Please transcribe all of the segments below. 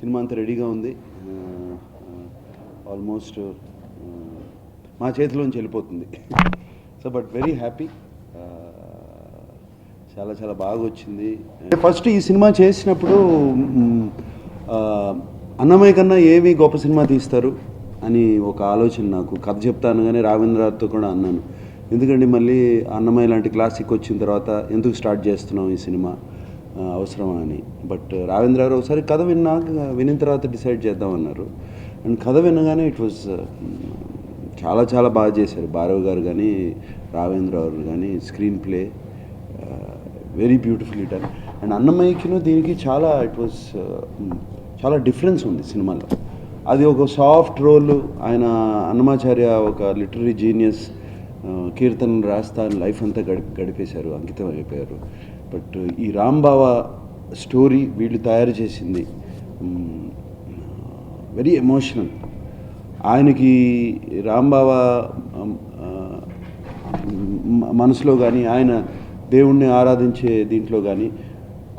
Cinema అంతా రెడీగా ఉంది. ఆల్మోస్ట్ మా చేతిలోంచి వెళ్ళిపోతుంది. So but very happy. చాలా చాలా బాగా వచ్చింది. ఫస్ట్ ఈ సినిమా చేసినప్పుడు అన్నమయ్య కన్నా ఏమి గొప్ప సినిమా తీస్తారు అని ఒక ఆలోచన. నాకు కథ చెప్తాను కానీ రావేంద్రతో కూడా అన్నాను, ఎందుకంటే మళ్ళీ అన్నమయ్య లాంటి క్లాసిక్ వచ్చిన తర్వాత ఎందుకు స్టార్ట్ చేస్తున్నాం ఈ సినిమా, అవసరమా అని. బట్ రావేంద్ర గారు ఒకసారి కథ వినిన తర్వాత డిసైడ్ చేద్దామన్నారు. అండ్ కథ వినగానే ఇట్ వాజ్ చాలా చాలా బాగా చేశారు భారవ్ గారు కానీ రావేంద్ర గారు కానీ. Screenplay very beautifully done. And అన్నమయ్యకిను దీనికి చాలా ఇట్ వాజ్ చాలా డిఫరెన్స్ ఉంది సినిమాలో. అది ఒక సాఫ్ట్ రోల్. ఆయన అన్నమాచార్య ఒక లిటరీ జీనియస్, కీర్తనలు రాస్తా లైఫ్ అంతా గడిపేశారు, అంకితం అయిపోయారు. బట్ ఈ రాంబావ స్టోరీ వీళ్ళు తయారు చేసింది వెరీ ఎమోషనల్. ఆయనకి రాంబావ మనసులో కానీ ఆయన దేవుణ్ణి ఆరాధించే దీంట్లో కానీ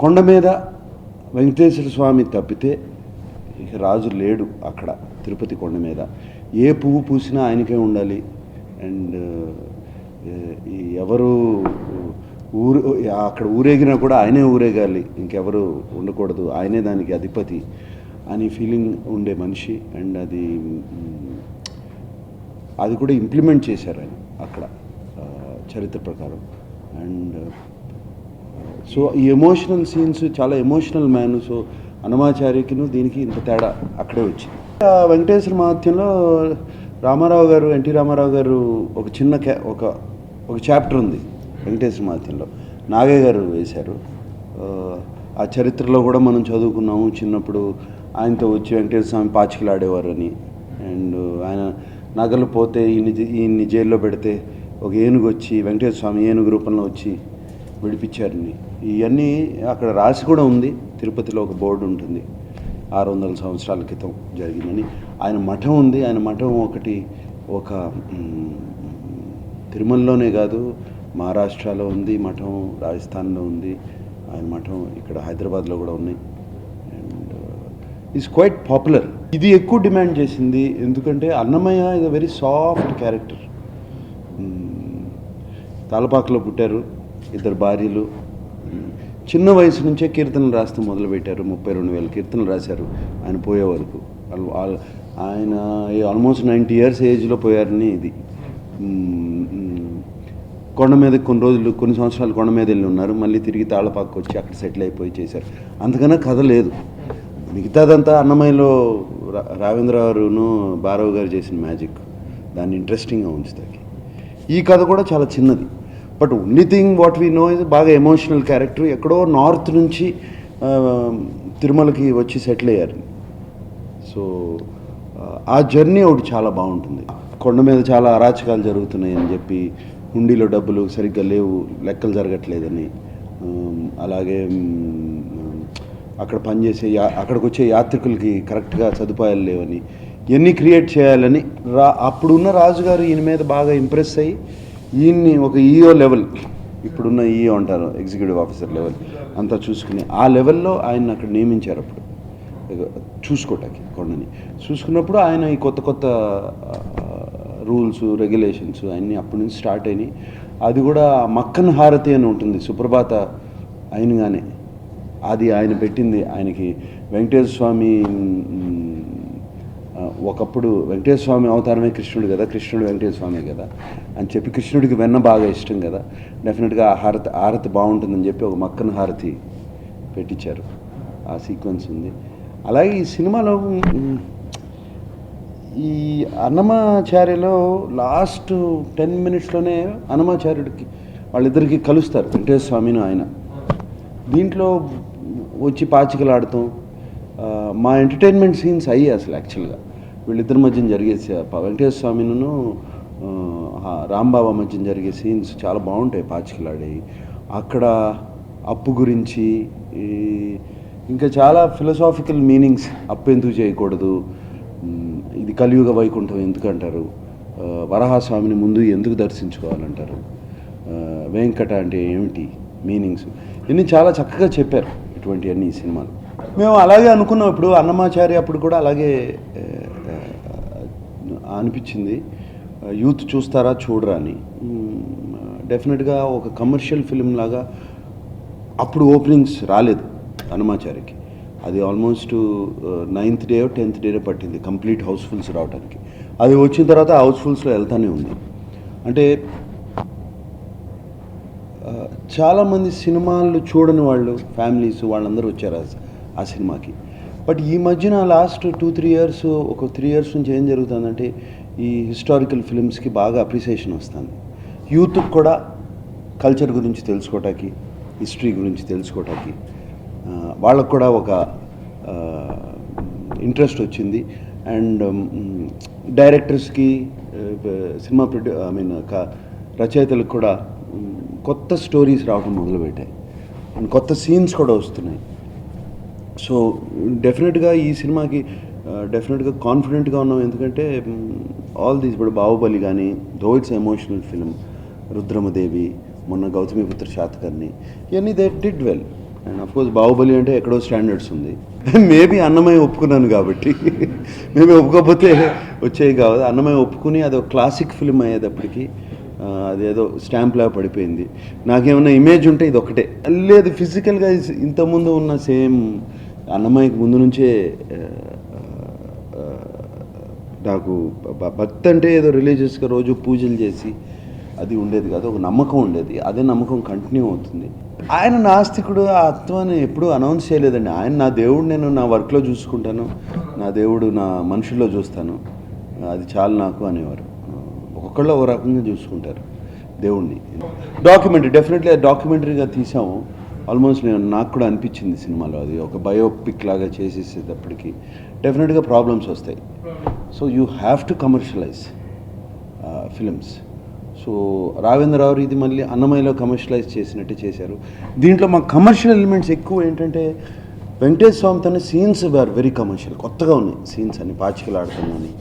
కొండ మీద వెంకటేశ్వర స్వామి తప్పితే ఇక రాజు లేడు అక్కడ తిరుపతి కొండ మీద. ఏ పువ్వు పూసినా ఆయనకే ఉండాలి. అండ్ ఎవరు అక్కడ ఊరేగినా కూడా ఆయనే ఊరేగాలి, ఇంకెవరు ఉండకూడదు, ఆయనే దానికి అధిపతి అని ఫీలింగ్ ఉండే మనిషి. అండ్ అది కూడా ఇంప్లిమెంట్ చేశారు ఆయన అక్కడ చరిత్ర ప్రకారం. అండ్ సో ఈ ఎమోషనల్ సీన్స్ చాలా ఎమోషనల్ మ్యాన్. సో అన్నమాచార్యకిను దీనికి ఇంత తేడా అక్కడే వచ్చింది. వెంకటేశ్వర మహాత్యంలో రామారావు గారు, ఎన్టీ రామారావు గారు ఒక చిన్న ఒక చాప్టర్ ఉంది వెంకటేశ్వర మహాత్యంలో, నాగయ్య గారు వేశారు. ఆ చరిత్రలో కూడా మనం చదువుకున్నాము చిన్నప్పుడు. ఆయనతో వచ్చి వెంకటేశ్వర స్వామి పాచికలు ఆడేవారని. అండ్ ఆయన నగలు పోతే ఈయన్ని జైల్లో పెడితే ఒక ఏనుగు వచ్చి వెంకటేశ్వర స్వామి ఏనుగు రూపంలో వచ్చి విడిపించారని. ఇవన్నీ అక్కడ రాసి కూడా ఉంది. తిరుపతిలో ఒక బోర్డు ఉంటుంది, 600 సంవత్సరాల క్రితం జరిగిందని. ఆయన మఠం ఉంది. ఆయన మఠం ఒక తిరుమలలోనే కాదు, మహారాష్ట్రలో ఉంది మఠం, రాజస్థాన్లో ఉంది ఆయన మఠం, ఇక్కడ హైదరాబాద్లో కూడా ఉన్నాయి. And is quite popular. ఇది ఎక్కువ డిమాండ్ చేసింది ఎందుకంటే Annamayya is a very soft character. తాలపాకలో పుట్టారు, 2 భార్యలు, చిన్న వయసు నుంచే కీర్తనలు రాస్తూ మొదలుపెట్టారు. 32,000 కీర్తనలు రాశారు ఆయన పోయే వరకు. ఆయన ఆల్మోస్ట్ 90 years ఏజ్లో పోయారని. ఇది కొండ మీద కొన్ని సంవత్సరాలు కొండ మీద వెళ్ళి ఉన్నారు, మళ్ళీ తిరిగి తాళపాకు వచ్చి అక్కడ సెటిల్ అయిపోయి చేశారు. అంతకన్నా కథ లేదు. మిగతాదంతా అన్నమయ్యలో రావేంద్ర గారును భారవ్ గారు చేసిన మ్యాజిక్ దాన్ని ఇంట్రెస్టింగ్గా ఉంచుతాకి. ఈ కథ కూడా చాలా చిన్నది. But only thing what we know is బాగా ఎమోషనల్ క్యారెక్టర్. ఎక్కడో నార్త్ నుంచి తిరుమలకి వచ్చి సెటిల్ అయ్యారు. సో ఆ జర్నీ ఒకటి చాలా బాగుంటుంది. కొండ మీద చాలా అరాచకాలు జరుగుతున్నాయి అని చెప్పి, హుండీలో డబ్బులు సరిగ్గా లేవు, లెక్కలు జరగట్లేదని, అలాగే అక్కడ పనిచేసే అక్కడికి వచ్చే యాత్రికులకి కరెక్ట్గా సదుపాయాలు లేవని, ఇవన్నీ క్రియేట్ చేయాలని అప్పుడున్న రాజుగారు ఈయన మీద బాగా ఇంప్రెస్ అయ్యి ఈయన్ని ఒక ఈఓ లెవెల్, ఇప్పుడున్న ఈఓ అంటారు, ఎగ్జిక్యూటివ్ ఆఫీసర్ లెవెల్ అంతా చూసుకుని ఆ లెవెల్లో ఆయన అక్కడ నియమించారు. అప్పుడు చూసుకోవటానికి కొండని చూసుకున్నప్పుడు ఆయన ఈ కొత్త రూల్స్ రెగ్యులేషన్స్ అన్నీ అప్పటి నుంచి స్టార్ట్ అయినాయి. అది కూడా మక్కన్ హారతి అని ఉంటుంది సుప్రభాత అయినగానే, అది ఆయన పెట్టింది. ఆయనకి వెంకటేశ్వర స్వామి ఒకప్పుడు వెంకటేశ్వర స్వామి అవతారమే కృష్ణుడు కదా, కృష్ణుడు వెంకటేశ్వర స్వామి కదా అని చెప్పి, కృష్ణుడికి వెన్న బాగా ఇష్టం కదా, డెఫినెట్గా ఆ హారతి బాగుంటుందని చెప్పి ఒక మక్కన్ హారతి పెట్టించారు. ఆ సీక్వెన్స్ ఉంది. అలాగే ఈ సినిమాలో ఈ అన్నమాచార్యలో లాస్ట్ 10 minutesలోనే అన్నమాచార్యుడికి వాళ్ళిద్దరికి కలుస్తారు, వెంకటేశ్వర స్వామిని ఆయన. దీంట్లో వచ్చి పాచికలు ఆడతాం, మా ఎంటర్టైన్మెంట్ సీన్స్ అయ్యాయి అసలు. యాక్చువల్గా వీళ్ళిద్దరి మధ్యన జరిగే వెంకటేశ్వర స్వామిను రాంబాబా మధ్యన జరిగే సీన్స్ చాలా బాగుంటాయి, పాచికలు ఆడేవి. అక్కడ అప్పు గురించి ఇంకా చాలా ఫిలసాఫికల్ మీనింగ్స్. అప్పు ఎందుకు చేయకూడదు, ఇది కలియుగ వైకుంఠం ఎందుకంటారు, వరాహస్వామిని ముందు ఎందుకు దర్శించుకోవాలంటారు, వెంకట అంటే ఏమిటి మీనింగ్స్, ఇన్ని చాలా చక్కగా చెప్పారు ఇటువంటివన్నీ ఈ సినిమాలు. మేము అలాగే అనుకున్నాం. ఇప్పుడు అన్నమాచారి అప్పుడు కూడా అలాగే అనిపించింది, యూత్ చూస్తారా చూడరా అని. డెఫినెట్గా ఒక కమర్షియల్ ఫిలిం లాగా అప్పుడు ఓపెనింగ్స్ రాలేదు అన్నమాచారికి. అది almost 9th day 10th day పట్టింది కంప్లీట్ హౌస్ఫుల్స్ రావడానికి. అది వచ్చిన తర్వాత హౌస్ఫుల్స్లో వెళ్తానే ఉంది. అంటే చాలామంది సినిమాలు చూడని వాళ్ళు, ఫ్యామిలీస్ వాళ్ళందరూ వచ్చారు ఆ సినిమాకి. బట్ ఈ మధ్యన లాస్ట్ 2-3 ఇయర్స్, ఒక 3 ఇయర్స్ నుంచి ఏం జరుగుతుందంటే ఈ హిస్టారికల్ ఫిలిమ్స్కి బాగా అప్రిసియేషన్ వస్తుంది. యూత్కి కూడా కల్చర్ గురించి తెలుసుకోవటానికి, హిస్టరీ గురించి తెలుసుకోవటానికి వాళ్ళకు కూడా ఒక ఇంట్రెస్ట్ వచ్చింది. అండ్ డైరెక్టర్స్కి, సినిమా రచయితలకు కూడా కొత్త స్టోరీస్ రావడం మొదలుపెట్టాయి అండ్ కొత్త సీన్స్ కూడా వస్తున్నాయి. సో డెఫినెట్గా ఈ సినిమాకి డెఫినెట్గా కాన్ఫిడెంట్గా ఉన్నాం. ఎందుకంటే ఆల్ దీస్, ఇప్పుడు బాహుబలి కానీ, though it's emotional film, Rudramadevi, మొన్న గౌతమిపుత్ర శాతకర్ణి, ఇవన్నీ they did well. And of course Baahubali అంటే ఎక్కడో స్టాండర్డ్స్ ఉంది. మేబీ అన్నమయ్య ఒప్పుకున్నాను కాబట్టి, మేబీ ఒప్పుకోకపోతే వచ్చేవి కాదు. అన్నమయ్య ఒప్పుకుని అది ఒక క్లాసిక్ ఫిలిం అయ్యేటప్పటికి అదేదో స్టాంప్లా పడిపోయింది. నాకేమన్నా ఇమేజ్ ఉంటే ఇది ఒకటే లేదు. ఫిజికల్గా ఇంతకుముందు ఉన్న సేమ్ అన్నమయ్యకి ముందు నుంచే నాకు భక్తి అంటే ఏదో రిలీజియస్గా రోజు పూజలు చేసి అది ఉండేది కాదు, ఒక నమ్మకం ఉండేది. అదే నమ్మకం కంటిన్యూ అవుతుంది. ఆయన నాస్తికుడు, ఆ తత్వాన్ని ఎప్పుడూ అనౌన్స్ చేయలేదండి. ఆయన నా దేవుడు నేను నా వర్క్లో చూసుకుంటాను, నా దేవుడు నా మనుషుల్లో చూస్తాను, అది చాలు నాకు అనేవారు. ఒక్కొక్కళ్ళు ఒక రకంగా చూసుకుంటారు దేవుణ్ణి. డాక్యుమెంటరీ, డెఫినెట్లీ డాక్యుమెంటరీగా తీసాము. ఆల్మోస్ట్ నాకు కూడా అనిపించింది సినిమాలో అది ఒక బయోపిక్ లాగా చేసేసేటప్పటికి డెఫినెట్గా ప్రాబ్లమ్స్ వస్తాయి. So you have to commercialise films. So Raghavendra Rao ఇది మళ్ళీ అన్నమయ్యలో కమర్షియలైజ్ చేసినట్టే చేశారు. దీంట్లో మా కమర్షియల్ ఎలిమెంట్స్ ఎక్కువ ఏంటంటే వెంకటేశ్వర స్వామితోనే సీన్స్ ఆర్ వెరీ కమర్షియల్, కొత్తగా ఉన్నాయి సీన్స్ అని, పాచికలు ఆడతాం అని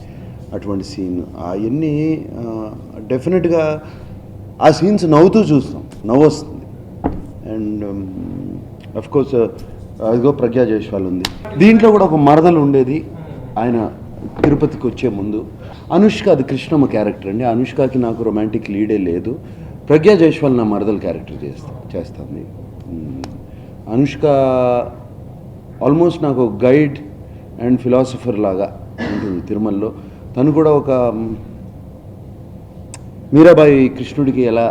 అటువంటి సీన్ అవన్నీ డెఫినెట్గా ఆ సీన్స్ నవ్వుతూ చూస్తాం, నవ్వు వస్తుంది. అండ్ అఫ్కోర్స్ అదిగో ప్రజ్ఞా జైస్వాల్ ఉంది దీంట్లో కూడా. ఒక మరదలు ఉండేది ఆయన తిరుపతికి వచ్చే ముందు. అనుష్క, అది కృష్ణమ్మ క్యారెక్టర్ అండి. అనుష్కకి నాకు రొమాంటిక్ లీడే లేదు. ప్రజ్ఞా జైస్వాల్ నా మరదలు క్యారెక్టర్ చేస్తుంది. అనుష్క ఆల్మోస్ట్ నాకు గైడ్ అండ్ ఫిలాసఫర్ లాగా ఉంటుంది తిరుమలలో. తను కూడా ఒక మీరాబాయి కృష్ణుడికి ఎలా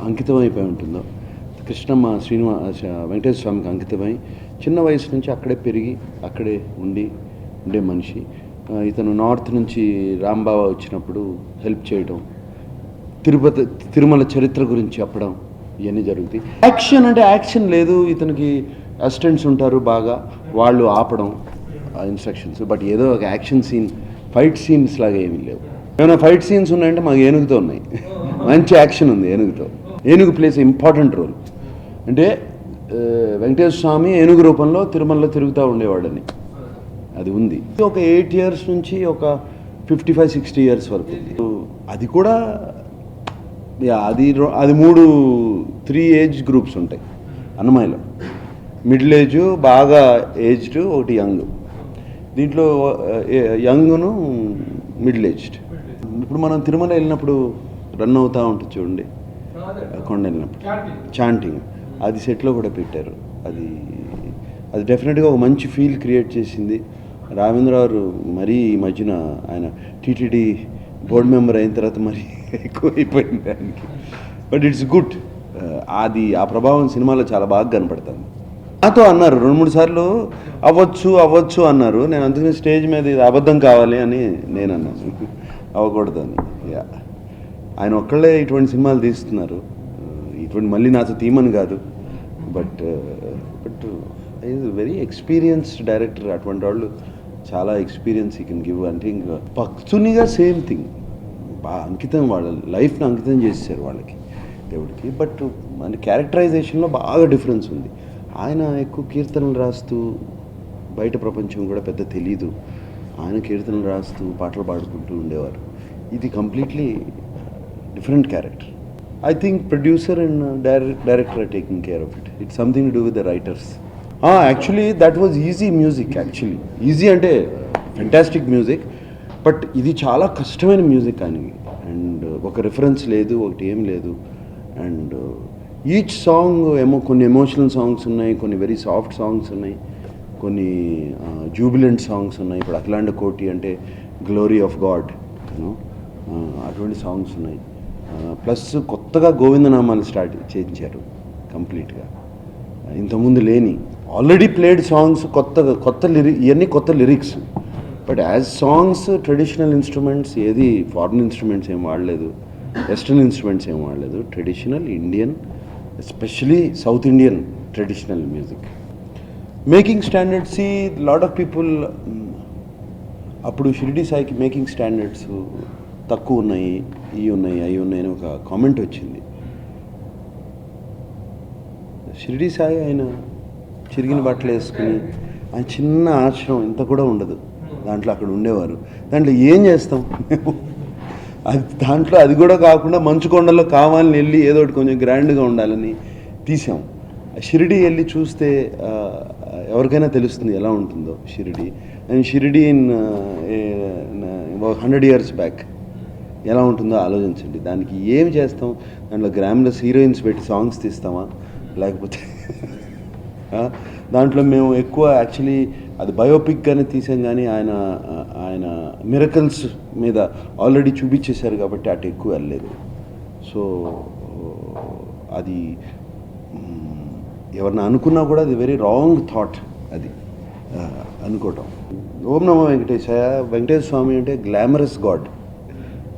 అంకితం అయిపోయి ఉంటుందో, కృష్ణమ్మ వెంకటేశ్వర స్వామికి అంకితమై చిన్న వయసు నుంచి అక్కడే పెరిగి అక్కడే ఉండే మనిషి. ఇతను నార్త్ నుంచి రాంబాబా వచ్చినప్పుడు హెల్ప్ చేయడం, తిరుమల చరిత్ర గురించి చెప్పడం, ఇవన్నీ జరుగుతాయి. యాక్షన్ అంటే యాక్షన్ లేదు, ఇతనికి అసిస్టెంట్స్ ఉంటారు బాగా, వాళ్ళు ఆపడం ఇన్స్ట్రక్షన్స్. బట్ ఏదో ఒక యాక్షన్ సీన్, ఫైట్ సీన్స్ లాగా ఏమీ లేవు. ఏమైనా ఫైట్ సీన్స్ ఉన్నాయంటే మాకు ఏనుగుతో ఉన్నాయి. మంచి యాక్షన్ ఉంది ఏనుగుతో. ఏనుగు ప్లేస్ ఇంపార్టెంట్ రోల్. అంటే వెంకటేశ్వర స్వామి ఏనుగు రూపంలో తిరుమలలో తిరుగుతూ ఉండేవాడని అది ఉంది. ఒక 8 years నుంచి ఒక 55-60 years వరకు ఉంది. అది కూడా అది 3 ఏజ్ గ్రూప్స్ ఉంటాయి అన్నమయ్యలో. మిడిల్ ఏజ్, బాగా ఏజ్డ్, ఒకటి యంగ్. దీంట్లో యంగ్ను మిడిల్ ఏజ్డ్. ఇప్పుడు మనం తిరుమల వెళ్ళినప్పుడు రన్ అవుతూ ఉంటుంది చూడండి, కొండ వెళ్ళినప్పుడు చాంటింగ్, అది సెట్లో కూడా పెట్టారు. అది డెఫినెట్గా ఒక మంచి ఫీల్ క్రియేట్ చేసింది. రావేంద్రరావు మరీ ఈ మధ్యన ఆయన టీటీడీ బోర్డు మెంబర్ అయిన తర్వాత మరి ఎక్కువ అయిపోయింది దానికి. But it's good. అది ఆ ప్రభావం సినిమాలో చాలా బాగా కనపడుతుంది. నాతో అన్నారు 2-3 సార్లు అవ్వచ్చు అన్నారు. నేను అందుకని స్టేజ్ మీద ఇది అబద్ధం కావాలి అని నేను అన్నాను, అవ్వకూడదని. ఆయన ఒక్కళ్ళే ఇటువంటి సినిమాలు తీస్తున్నారు. ఇటువంటి మళ్ళీ నాతో తీమని కాదు, but is very experienced director. అటువంటి వాళ్ళు చాలా ఎక్స్పీరియన్స్ ఈ కెన్ గివ్. అంటే ఇంకా భక్తునిగా సేమ్ థింగ్, బాగా అంకితం, వాళ్ళ లైఫ్ని అంకితం చేశారు వాళ్ళకి, దేవుడికి. బట్ మన క్యారెక్టరైజేషన్లో బాగా డిఫరెన్స్ ఉంది. ఆయన ఎక్కువ కీర్తనలు రాస్తూ, బయట ప్రపంచం కూడా పెద్ద తెలీదు, ఆయన కీర్తనలు రాస్తూ పాటలు పాడుకుంటూ ఉండేవారు. ఇది completely different character. I think producer and director are taking care of it. It's something to do with the writers. Actually that was easy music. Actually easy అంటే ఫెంటాస్టిక్ మ్యూజిక్, బట్ ఇది చాలా కష్టమైన మ్యూజిక్ అని. And ఒక reference లేదు, ఒకటి ఏం లేదు. అండ్ ఈచ్ సాంగ్ కొన్ని ఎమోషనల్ సాంగ్స్ ఉన్నాయి, కొన్ని వెరీ సాఫ్ట్ సాంగ్స్ ఉన్నాయి, కొన్ని జూబిలెంట్ సాంగ్స్ ఉన్నాయి. ఇప్పుడు అఖిలాండ కోటి అంటే గ్లోరీ ఆఫ్ గాడ్, యూనో, అటువంటి సాంగ్స్ ఉన్నాయి. ప్లస్ కొత్తగా గోవిందనామాలు స్టార్ట్ చేయించారు కంప్లీట్గా, ఇంతకుముందు లేని ఆల్రెడీ ప్లేడ్ సాంగ్స్ కొత్త ఇవన్నీ కొత్త lyrics. But as songs traditional instruments, ఏది ఫారిన్ ఇన్స్ట్రుమెంట్స్ ఏం వాడలేదు, వెస్ట్రన్ ఇన్స్ట్రుమెంట్స్ ఏం వాడలేదు. Traditional Indian, especially south Indian traditional music. Making standards, lot of people అప్పుడు షిరిడి సాయికి మేకింగ్ స్టాండర్డ్స్ తక్కువ ఉన్నాయి, ఇవి ఉన్నాయి, అవి ఉన్నాయి అని ఒక కామెంట్ వచ్చింది. షిరిడి సాయి ఆయన చిరిగిన బట్టలు వేసుకుని ఆయన చిన్న ఆశ్రమం ఇంత కూడా ఉండదు దాంట్లో, అక్కడ ఉండేవారు. దాంట్లో ఏం చేస్తాం అది, దాంట్లో అది కూడా కాకుండా మంచుకొండలో కావాలని వెళ్ళి ఏదో ఒకటి కొంచెం గ్రాండ్గా ఉండాలని తీసాం. షిరిడి వెళ్ళి చూస్తే ఎవరికైనా తెలుస్తుంది ఎలా ఉంటుందో Shirdi. And Shirdi in 100 years back ఎలా ఉంటుందో ఆలోచించండి. దానికి ఏం చేస్తాం? దాంట్లో గ్రామ్లెస్ హీరోయిన్స్ పెట్టి సాంగ్స్ తీస్తామా? లేకపోతే దాంట్లో మేము ఎక్కువ యాక్చువల్లీ అది బయోపిక్గానే తీసాం, కానీ ఆయన మిరకల్స్ మీద ఆల్రెడీ చూపించేశారు కాబట్టి అటు ఎక్కువ వెళ్ళలేదు. సో అది ఎవరిని అనుకున్నా కూడా అది వెరీ రాంగ్ థాట్ అది అనుకోవటం. ఓం నమో వెంకటేశాయ. వెంకటేశ్వర స్వామి అంటే గ్లామరస్ గాడ్.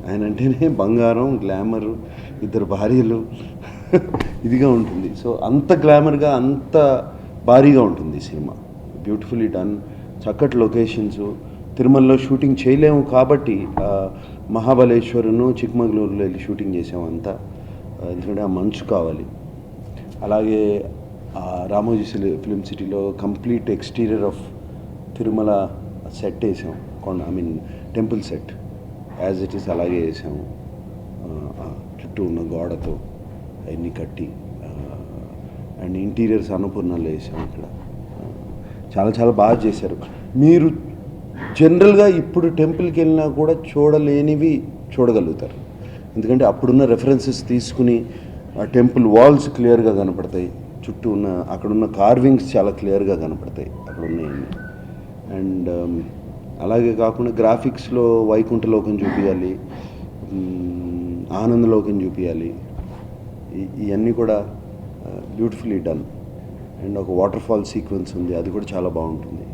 ఆయన అంటేనే బంగారం, గ్లామరు, 2 భార్యలు ఇదిగా ఉంటుంది. సో అంత గ్లామర్గా, అంత భారీగా ఉంటుంది సినిమా. బ్యూటిఫుల్లీ డన్, చక్కటి లొకేషన్స్. తిరుమలలో షూటింగ్ చేయలేము కాబట్టి మహాబలేశ్వరును, చిక్మగళూరులో వెళ్ళి షూటింగ్ చేసాము అంతా, ఎందుకంటే ఆ మంచు కావాలి. అలాగే రామోజీ ఫిలిం సిటీలో complete exterior of Tirumala set వేసాం, temple set as it is అలాగే వేసాము. చుట్టూ ఉన్న గోడతో అవన్నీ కట్టి, అండ్ ఇంటీరియర్స్ అన్నపూర్ణలో వేసాము. ఇక్కడ చాలా చాలా బాగా చేశారు. మీరు జనరల్గా ఇప్పుడు టెంపుల్కి వెళ్ళినా కూడా చూడలేనివి చూడగలుగుతారు, ఎందుకంటే అప్పుడున్న రెఫరెన్సెస్ తీసుకుని ఆ టెంపుల్ వాల్స్ క్లియర్గా కనపడతాయి, చుట్టూ ఉన్న అక్కడున్న కార్వింగ్స్ చాలా క్లియర్గా కనపడతాయి అక్కడ ఉన్నాయన్నీ. అండ్ అలాగే కాకుండా గ్రాఫిక్స్లో వైకుంఠలోకం చూపించాలి, ఆనందలోకం చూపించాలి, ఇవన్నీ కూడా బ్యూటిఫుల్లీ డన్. అండ్ ఒక వాటర్ ఫాల్ సీక్వెన్స్ ఉంది, అది కూడా చాలా బాగుంటుంది.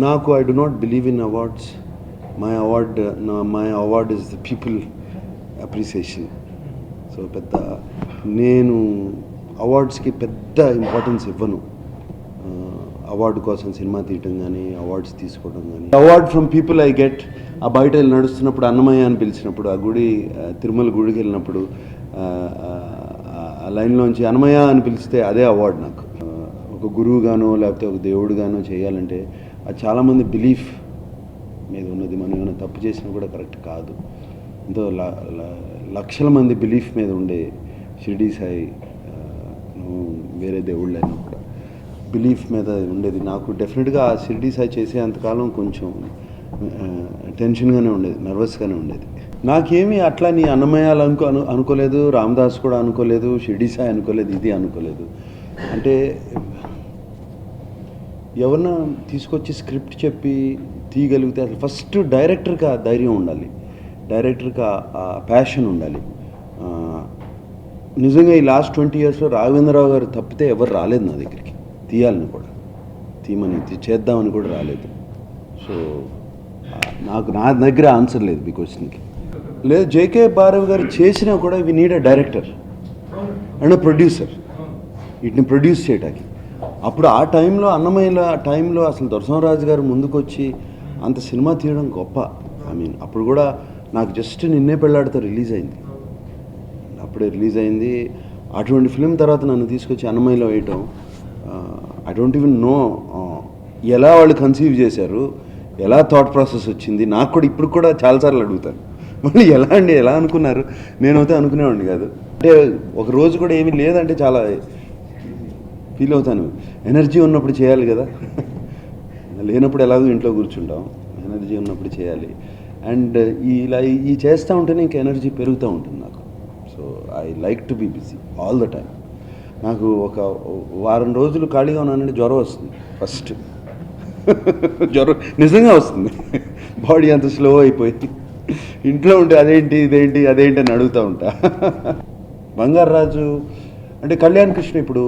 నాకు I do not believe in awards. My award is the people appreciation. So నేను అవార్డ్స్కి పెద్ద ఇంపార్టెన్స్ ఇవ్వను. అవార్డు కోసం సినిమా తీయటం కానీ, అవార్డ్స్ తీసుకోవడం కానీ, award from people I get. ఆ బయట వెళ్ళి నడుస్తున్నప్పుడు అన్నమయ్య అని పిలిచినప్పుడు, ఆ గుడి తిరుమల గుడికి వెళ్ళినప్పుడు ఆ లైన్లోంచి అన్నమయ్య అని పిలిస్తే అదే అవార్డు నాకు. ఒక గురువుగానో లేకపోతే ఒక దేవుడుగానో చేయాలంటే అది చాలామంది బిలీఫ్ మీద ఉన్నది. మనం ఏమైనా తప్పు చేసినా కూడా కరెక్ట్ కాదు. ఎంతో లక్షల మంది బిలీఫ్ మీద ఉండే షిరిడి సాయి, వేరే దేవుళ్ళైనా కూడా బిలీఫ్ మీద ఉండేది. నాకు డెఫినెట్గా ఆ షిరిడి సాయి చేసే అంతకాలం కొంచెం టెన్షన్గానే ఉండేది, నర్వస్గానే ఉండేది. నాకేమీ అట్లా నీ అన్నమయ్యాలు అనుకోలేదు, రామదాస్ కూడా అనుకోలేదు, షిరిడి సాయి అనుకోలేదు, ఇది అనుకోలేదు. అంటే ఎవరన్నా తీసుకొచ్చి స్క్రిప్ట్ చెప్పి తీయగలిగితే అసలు ఫస్ట్ డైరెక్టర్కి ఆ ధైర్యం ఉండాలి, డైరెక్టర్కి ఆ ప్యాషన్ ఉండాలి. నిజంగా ఈ లాస్ట్ 20 yearsలో రాఘవేంద్రరావు గారు తప్పితే ఎవరు రాలేదు నా దగ్గరికి తీయాలని కూడా, తీయమని చేద్దామని కూడా రాలేదు. సో నా దగ్గర ఆన్సర్ లేదు మీ క్వశ్చన్కి. లేదు, జేకే భారవి గారు చేసినా కూడా we need a director and producer వీటిని ప్రొడ్యూస్ చేయడానికి. అప్పుడు ఆ టైంలో అన్నమయ్య టైంలో అసలు దొరసింహరాజు గారు ముందుకొచ్చి అంత సినిమా తీయడం గొప్ప. అప్పుడు కూడా నాకు జస్ట్ నిన్నే పెళ్ళాడితో రిలీజ్ అయింది, అప్పుడే రిలీజ్ అయింది. అటువంటి ఫిలిం తర్వాత నన్ను తీసుకొచ్చి అన్నమయ్యలో వేయటం, ఐ డోంట్ ఈవెన్ నో ఎలా వాళ్ళు కన్సీవ్ చేశారు, ఎలా థాట్ ప్రాసెస్ వచ్చింది. నాకు కూడా ఇప్పుడు కూడా చాలాసార్లు అడుగుతాను, మళ్ళీ ఎలా అనుకున్నారు, నేనైతే అనుకునేవాడిని కాదు. అంటే ఒక రోజు కూడా ఏమీ లేదంటే చాలా ఫీల్ అవుతాను. ఎనర్జీ ఉన్నప్పుడు చేయాలి కదా, లేనప్పుడు ఎలాగో ఇంట్లో కూర్చుంటాం, ఎనర్జీ ఉన్నప్పుడు చేయాలి. అండ్ ఇలా ఈ చేస్తూ ఉంటేనే ఇంకా ఎనర్జీ పెరుగుతూ ఉంటుంది నాకు. So I like to be busy all the time. నాకు ఒక వారం రోజులు ఖాళీగా ఉన్నానంటే జ్వరం వస్తుంది ఫస్ట్. జ్వరం నిజంగా వస్తుంది, బాడీ అంత స్లో అయిపోయింది. ఇంట్లో ఉంటే అదేంటి అదేంటి అని అడుగుతూ ఉంటా. బంగారాజు అంటే కళ్యాణ్ కృష్ణ ఇప్పుడు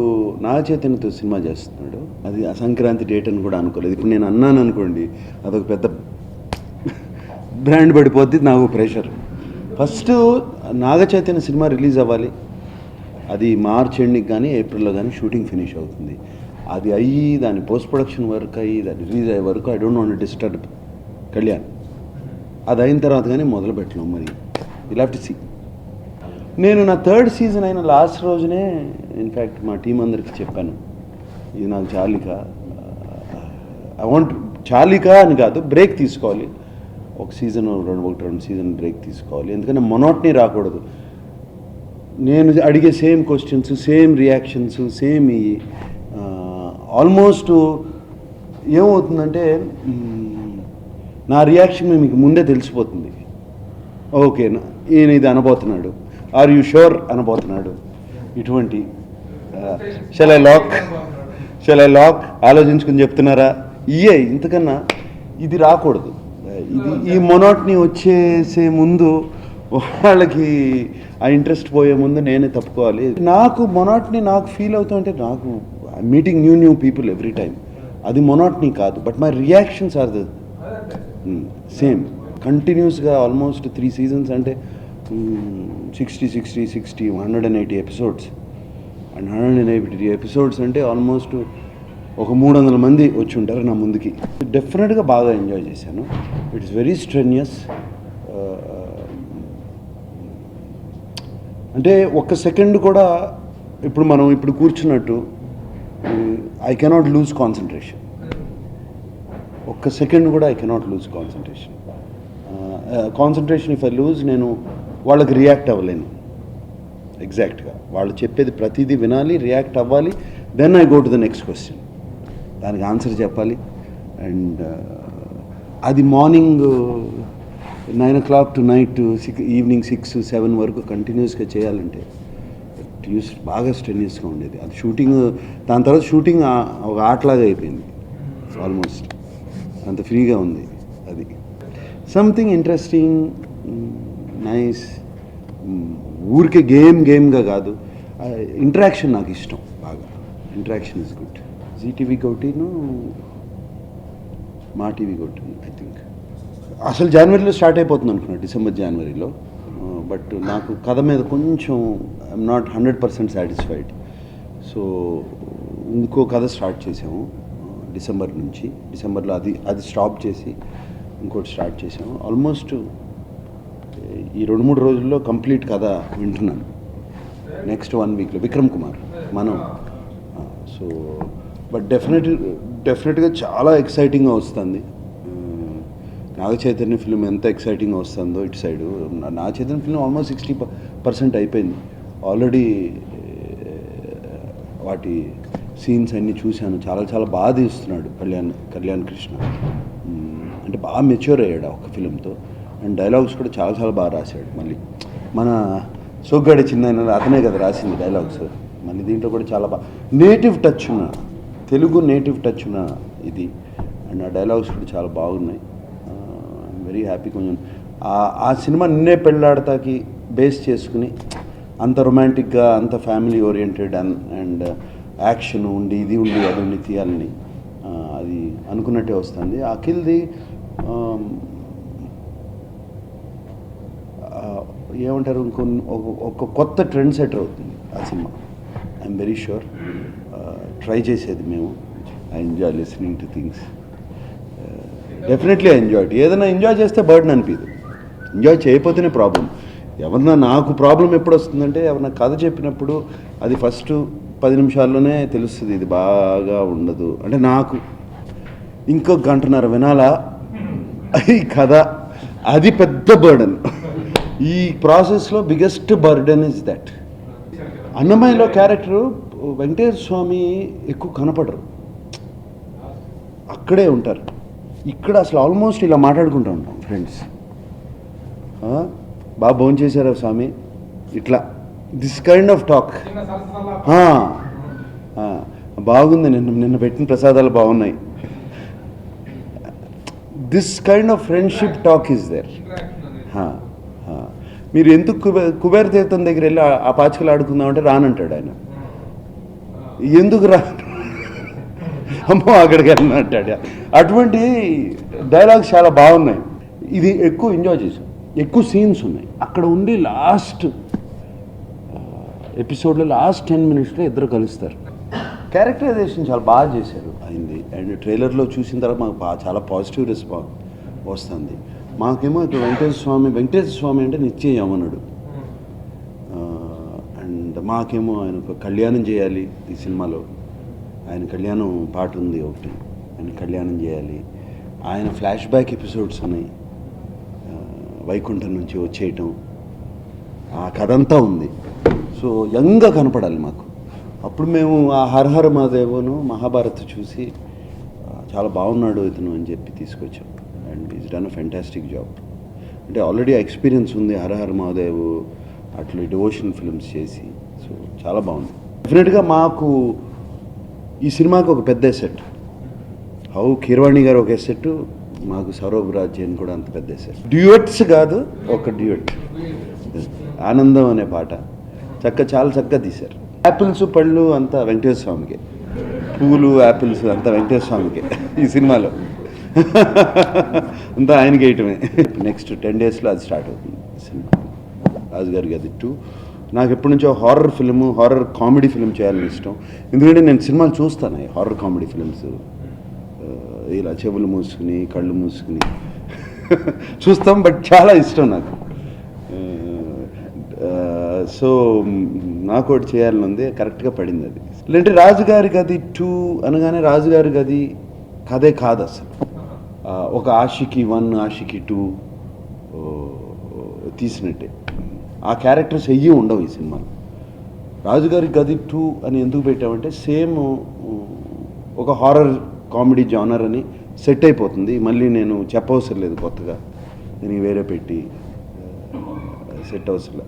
నాగ చైతన్యతో సినిమా చేస్తున్నాడు. అది సంక్రాంతి డేట్ అని కూడా అనుకోలేదు. ఇప్పుడు నేను అన్నాను అనుకోండి, అదొక పెద్ద బ్రాండ్ పడిపోద్ది, నాకు pressure. First Naga Chaitanya cinema release అవ్వాలి. అది మార్చ్ ఎండింగ్ కానీ ఏప్రిల్లో కానీ షూటింగ్ ఫినిష్ అవుతుంది. అది అయ్యి దాని పోస్ట్ ప్రొడక్షన్ వర్క్ అయ్యి దాన్ని రిలీజ్ అయ్యే వరకు I don't want disturb Kalyan. అది అయిన తర్వాత కానీ మొదలు పెట్టలేం. మరి యు హావ్ టు సీ. నేను నా 3rd సీజన్ అయిన లాస్ట్ రోజునే ఇన్ఫ్యాక్ట్ మా టీం అందరికి చెప్పాను, ఇది నాకు చాలిక, ఐ వాంట్ చాలిక అని కాదు, బ్రేక్ తీసుకోవాలి. ఒక రెండు సీజన్ బ్రేక్ తీసుకోవాలి. ఎందుకంటే మొనోటనీ రాకూడదు. నేను అడిగే same questions, same reactions, same ఈ ఆల్మోస్ట్ ఏమవుతుందంటే నా రియాక్షన్ మీకు ముందే తెలిసిపోతుంది. ఓకే, ఈయన ఇది అనబోతున్నాడు, ఆర్ యూ షూర్ అనబోతున్నాడు, ఇటువంటి షల్ ఐ లాక్ ఆలోచించుకుని చెప్తున్నారా, ఇయే. ఇంతకన్నా ఇది రాకూడదు. ఈ మొనోటనీ వచ్చేసే ముందు వాళ్ళకి ఆ ఇంట్రెస్ట్ పోయే ముందు నేనే తప్పుకోవాలి. నాకు మొనోటనీ నాకు ఫీల్ అవుతుంటే, నాకు meeting new people every time, అది మొనోటనీ కాదు. But my reactions are the same కంటిన్యూస్గా. ఆల్మోస్ట్ 3 సీజన్స్ అంటే 60 180 ఎపిసోడ్స్. అండ్ 180 ఎపిసోడ్స్ అంటే ఆల్మోస్ట్ ఒక 300 మంది వచ్చి ఉంటారు నా ముందుకి. డెఫినెట్గా బాగా ఎంజాయ్ చేశాను. It's very strenuous. అంటే ఒక్క సెకండ్ కూడా ఇప్పుడు కూర్చున్నట్టు ఐ కెనాట్ లూజ్ కాన్సన్ట్రేషన్. ఒక్క సెకండ్ కూడా I cannot loose concentration if I lose, నేను వాళ్ళకి రియాక్ట్ అవ్వలేను. ఎగ్జాక్ట్గా వాళ్ళు చెప్పేది ప్రతిదీ వినాలి, రియాక్ట్ అవ్వాలి. Then I go to the next question, దానికి ఆన్సర్ చెప్పాలి. అండ్ అది morning 9 o'clock to night evening 6-7 వరకు కంటిన్యూస్గా చేయాలంటే బాగా స్ట్రెన్యూస్గా ఉండేది. అది షూటింగ్, దాని తర్వాత షూటింగ్ ఒక ఆటలాగా అయిపోయింది ఆల్మోస్ట్. అంత ఫ్రీగా ఉంది. అది సంథింగ్ ఇంట్రెస్టింగ్, నైస్. ఊరికే గేమ్గా కాదు, ఇంటరాక్షన్ నాకు ఇష్టం బాగా. Interaction is good. జీటీవీకి ఒకటిను, మా టీవీకి ఒకటి ఐ థింక్. అసలు జనవరిలో స్టార్ట్ అయిపోతుంది అనుకున్నాను, డిసెంబర్ జనవరిలో. బట్ నాకు కథ మీద కొంచెం ఐఎమ్ నాట్ 100% సాటిస్ఫైడ్. సో ఇంకో కథ స్టార్ట్ చేసాము డిసెంబర్ నుంచి. డిసెంబర్లో అది స్టాప్ చేసి ఇంకోటి స్టార్ట్ చేసాము. ఆల్మోస్ట్ ఈ 2-3 రోజుల్లో కంప్లీట్ కథ వింటున్నాను. నెక్స్ట్ 1 వీక్లో విక్రమ్ కుమార్ మనం. సో బట్ డెఫినెట్గా చాలా ఎక్సైటింగ్గా వస్తుంది. నాగ చైతన్య ఫిలిం ఎంత ఎక్సైటింగ్గా వస్తుందో ఇటు side. Naga Chaitanya film almost 60% అయిపోయింది ఆల్రెడీ. వాటి సీన్స్ అన్నీ చూశాను. చాలా బాగా తీస్తున్నాడు కళ్యాణ్ కృష్ణ. అంటే బాగా మెచ్యూర్ అయ్యాడు ఒక ఫిలింతో. అండ్ డైలాగ్స్ కూడా చాలా బాగా రాశాడు. మళ్ళీ మన సోగ్గాడి చిన్న అతనే కదా రాసింది డైలాగ్స్. మళ్ళీ దీంట్లో కూడా చాలా బాగా నేటివ్ టచ్ ఉన్న తెలుగు ఇది. అండ్ ఆ డైలాగ్స్ కూడా చాలా బాగున్నాయి. Very happy. కొంచెం ఆ సినిమా నిన్నే పెళ్ళాడతాకి బేస్ చేసుకుని అంత రొమాంటిక్గా, అంత ఫ్యామిలీ ఓరియంటెడ్ అండ్ యాక్షన్ ఉండి అది ఉండి తీయాలని అది అనుకున్నట్టే వస్తుంది. అఖిల్ది ఏమంటారు, ఒక కొత్త ట్రెండ్ సెటర్ అవుతుంది ఆ సినిమా. I'm very sure. ట్రై చేసేది మేము. I enjoy listening to things. Definitely enjoy. ఏదైనా ఎంజాయ్ చేస్తే బర్డెన్ అనిపించదు. ఎంజాయ్ చేయకపోతేనే ప్రాబ్లం. నాకు ప్రాబ్లం ఎప్పుడు వస్తుందంటే, ఎవరన్నా కథ చెప్పినప్పుడు అది ఫస్ట్ 10 నిమిషాల్లోనే తెలుస్తుంది ఇది బాగా ఉండదు అంటే. నాకు ఇంకో 1.5 గంట వినాలా ఈ కథ, అది పెద్ద బర్డెన్. ఈ ప్రాసెస్లో బిగ్గెస్ట్ బర్డెన్ ఇస్ దట్. అన్నమయ్యలో క్యారెక్టరు వెంకటేశ్వర స్వామి ఎక్కువ కనపడరు, అక్కడే ఉంటారు. ఇక్కడ అసలు ఆల్మోస్ట్ ఇలా మాట్లాడుకుంటూ ఉంటాం ఫ్రెండ్స్. బాగా భోజనం చేశారా స్వామి, ఇట్లా దిస్ కైండ్ ఆఫ్ టాక్. బాగుంది, నిన్న పెట్టిన ప్రసాదాలు బాగున్నాయి. This kind of friendship talk is there. మీరు ఎందుకు కుబేర తీర్థం దగ్గర వెళ్ళి ఆ పాచికలు ఆడుకుందామంటే రానంటాడు ఆయన. ఎందుకు రా, అమ్మో అక్కడికి వెళ్ళినట్టాడు. అటువంటి డైలాగ్స్ చాలా బాగున్నాయి. ఇది ఎక్కువ ఎంజాయ్ చేశాం, ఎక్కువ సీన్స్ ఉన్నాయి. అక్కడ ఉండి లాస్ట్ ఎపిసోడ్లో లాస్ట్ 10 minutesలో ఇద్దరు కలుస్తారు. క్యారెక్టరైజేషన్ చాలా బాగా చేశారు అయింది. అండ్ ట్రైలర్లో చూసిన తర్వాత మాకు చాలా పాజిటివ్ రెస్పాన్స్ వస్తుంది. మాకేమో ఇక్కడ వెంకటేశ్వర స్వామి అంటే నిత్య యమనుడు. అండ్ మాకేమో ఆయన ఒక కళ్యాణం చేయాలి ఈ సినిమాలో. ఆయన కళ్యాణం పాట ఉంది ఒకటి, ఆయన కళ్యాణం చేయాలి. ఆయన ఫ్లాష్ బ్యాక్ ఎపిసోడ్స్ ఉన్నాయి, వైకుంఠం నుంచి వచ్చేయటం, ఆ కథ అంతా ఉంది. సో యంగ్గా కనపడాలి మాకు. అప్పుడు మేము ఆ హరహర మహాదేవును మహాభారత్ చూసి చాలా బాగున్నాడు ఇతను అని చెప్పి తీసుకొచ్చాం. And is done a fantastic job. అంటే ఆల్రెడీ ఎక్స్పీరియన్స్ ఉంది హరహర మహాదేవ్ అట్లా డివోషనల్ ఫిల్మ్స్ చేసి. సో చాలా బాగుంది. డెఫినెట్గా మాకు ఈ సినిమాకి ఒక పెద్ద ఎసెట్. హౌ కీరవాణి గారు ఒక ఎసెట్, మాకు సౌరభ్ రాజ్ అని కూడా అంత పెద్ద ఎసెట్. డ్యూయట్స్ కాదు, ఒక డ్యూయట్ ఆనందం అనే పాట చాలా చక్కగా తీశారు. యాపిల్స్ పళ్ళు అంతా వెంకటేశ్వర స్వామికే, పూలు యాపిల్స్ అంతా వెంకటేశ్వర స్వామికే ఈ సినిమాలో. అంతా ఆయనకి వేయటమే. నెక్స్ట్ 10 daysలో అది స్టార్ట్ అవుతుంది సినిమా. రాజుగారి గది 2. నాకు ఎప్పటి నుంచో హారర్ కామెడీ ఫిల్మ్ చేయాలని ఇష్టం. ఎందుకంటే నేను సినిమాలు చూస్తాను, హారర్ కామెడీ ఫిల్మ్స్ ఇలా చెవులు మూసుకుని కళ్ళు మూసుకుని చూస్తాం. బట్ చాలా ఇష్టం నాకు. సో నాకు ఒకటి చేయాలని ఉంది, కరెక్ట్గా పడింది అది. లేదంటే రాజుగారి గది 2 అనగానే రాజుగారి గది కథే కాదు అసలు. ఒక ఆషికి 1 ఆషికి 2 తీసినట్టే. ఆ క్యారెక్టర్స్ ఎయ్యి ఉండవు ఈ సినిమాలో. రాజుగారి గది 2 అని ఎందుకు పెట్టామంటే సేమ్ ఒక హారర్ కామెడీ జానర్ అని సెట్ అయిపోతుంది. మళ్ళీ నేను చెప్పవసరం లేదు కొత్తగా, నేను వేరే పెట్టి సెట్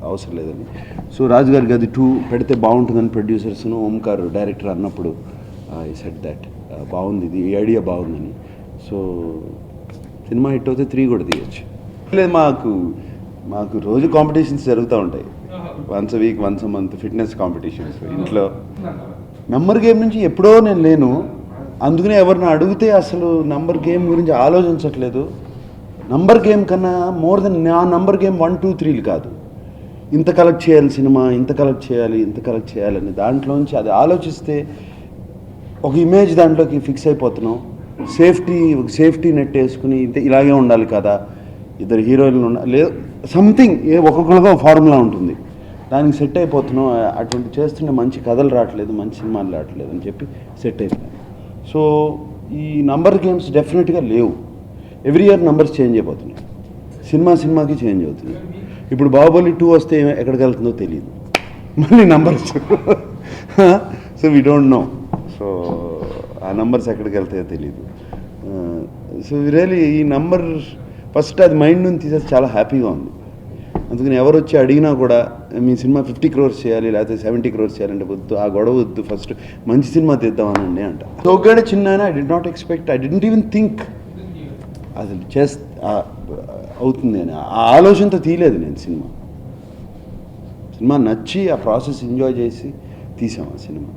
అవసరం లేదని. సో రాజుగారి గది 2 పెడితే బాగుంటుందని ప్రొడ్యూసర్స్ను ఓంకార్ డైరెక్టర్ అన్నప్పుడు ఐ సెట్ దాట్ బాగుంది, ఇది ఈ ఐడియా బాగుందని. సో సినిమా హిట్ అవుతే 3 కూడా తీయచ్చు. లేదు, మాకు రోజు కాంపిటీషన్స్ జరుగుతూ ఉంటాయి. Once a week, once a month fitness competitions. ఇంట్లో నంబర్ గేమ్ నుంచి ఎప్పుడో నేను లేను, అందుకనే ఎవరిని అడిగితే అసలు నంబర్ గేమ్ గురించి ఆలోచించట్లేదు. నంబర్ గేమ్ కన్నా మోర్ దెన్ నా నంబర్ గేమ్ 1, 2, 3 కాదు. ఇంత కలెక్ట్ చేయాలి సినిమా, ఇంత కలెక్ట్ చేయాలని దాంట్లోంచి అది ఆలోచిస్తే ఒక ఇమేజ్ దాంట్లోకి ఫిక్స్ అయిపోతున్నాం. సేఫ్టీ నెట్ వేసుకుని ఇలాగే ఉండాలి కదా, ఇద్దరు హీరోయిన్లు ఉండాలి, లేదు సంథింగ్ ఒక్కొక్కరిగా ఫార్ములా ఉంటుంది, దానికి సెట్ అయిపోతున్నాం. అటువంటి చేస్తుంటే మంచి కథలు రావట్లేదు, మంచి సినిమాలు రావట్లేదు అని చెప్పి సెట్ అయిపోయాను. సో ఈ నంబర్ గేమ్స్ డెఫినెట్గా లేవు. ఎవ్రీ ఇయర్ నంబర్స్ చేంజ్ అయిపోతున్నాయి, సినిమాకి చేంజ్ అవుతున్నాయి. ఇప్పుడు బాహుబలి 2 వస్తే ఎక్కడికి వెళ్తుందో తెలియదు, మళ్ళీ numbers. So we don't know. So ఆ నంబర్స్ ఎక్కడికి వెళ్తాయో తెలియదు. సో రియలీ ఈ నంబర్ ఫస్ట్ అది మైండ్ నుంచి తీసేసి చాలా హ్యాపీగా ఉంది. అందుకని ఎవరు వచ్చి అడిగినా కూడా మీ సినిమా 50 crores చేయాలి లేకపోతే 70 crores చేయాలంటే వద్దు, ఆ గొడవ వద్దు, ఫస్ట్ మంచి సినిమా తీద్దామనండి అంట. ఒకటే చిన్న I did not expect, I didn't even think అసలు అవుతుంది అని ఆ ఆలోచనతో తీయలేదు నేను. సినిమా నచ్చి ఆ ప్రాసెస్ ఎంజాయ్ చేసి తీసాం ఆ సినిమా.